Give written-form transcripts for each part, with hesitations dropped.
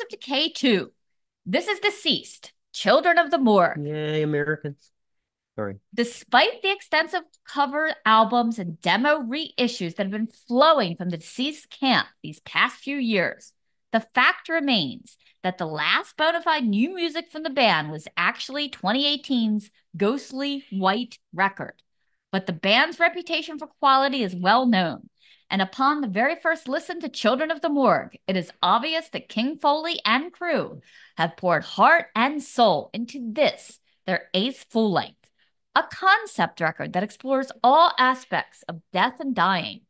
of Decay 2. This is Deceased, Children of the Morgue. Yay, Americans. Sorry. Despite the extensive cover albums and demo reissues that have been flowing from the Deceased camp these past few years, the fact remains that the last bona fide new music from the band was actually 2018's Ghostly White record. But the band's reputation for quality is well known, and upon the very first listen to Children of the Morgue, it is obvious that King Foley and crew have poured heart and soul into this, their eighth full length, a concept record that explores all aspects of death and dying.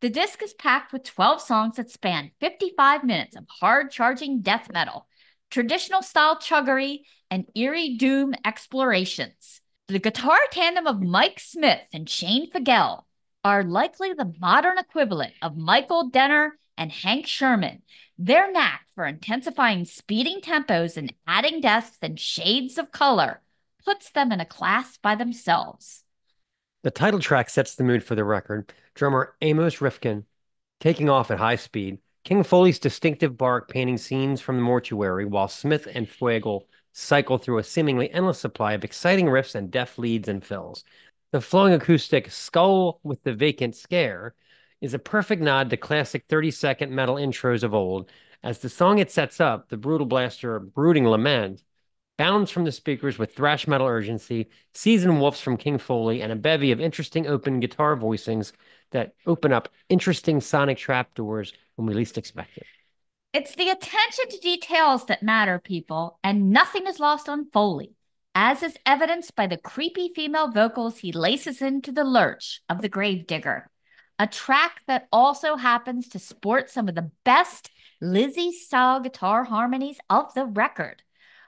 The disc is packed with 12 songs that span 55 minutes of hard-charging death metal, traditional-style chuggery, and eerie doom explorations. The guitar tandem of Mike Smith and Shane Fagel are likely the modern equivalent of Michael Denner and Hank Sherman. Their knack for intensifying speeding tempos and adding deaths and shades of color puts them in a class by themselves. The title track sets the mood for the record. Drummer Amos Rifkin taking off at high speed. King Foley's distinctive bark painting scenes from the mortuary, while Smith and Fuegel cycle through a seemingly endless supply of exciting riffs and deft leads and fills. The flowing acoustic Skull with the Vacant Scare is a perfect nod to classic 30-second metal intros of old. As the song it sets up, the brutal blaster Brooding Lament bounds from the speakers with thrash metal urgency, seasoned wolves from King Foley, and a bevy of interesting open guitar voicings that open up interesting sonic trapdoors when we least expect it. It's the attention to details that matter, people, and nothing is lost on Foley, as is evidenced by the creepy female vocals he laces into the lurch of the Gravedigger, a track that also happens to sport some of the best Lizzie-style guitar harmonies of the record.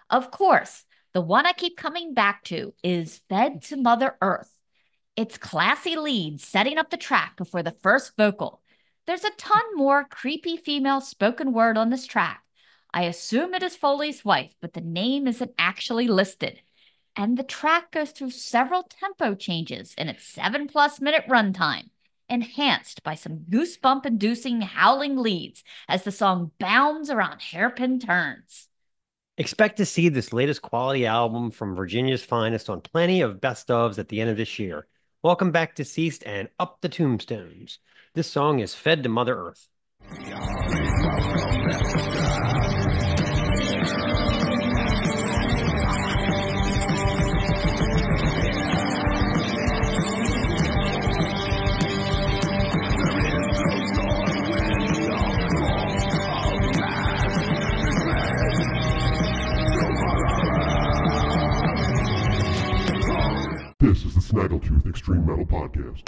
Of course, the one I keep coming back to is Fed to Mother Earth. Its classy lead setting up the track before the first vocal. There's a ton more creepy female spoken word on this track. I assume it is Foley's wife, but the name isn't actually listed. And the track goes through several tempo changes in its 7+ minute runtime, enhanced by some goosebump-inducing howling leads as the song bounds around hairpin turns. Expect to see this latest quality album from Virginia's finest on plenty of best ofs at the end of this year. Welcome back, Deceased, and Up the Tombstones. This song is Fed to Mother Earth. This is the Snaggletooth Extreme Metal Podcast.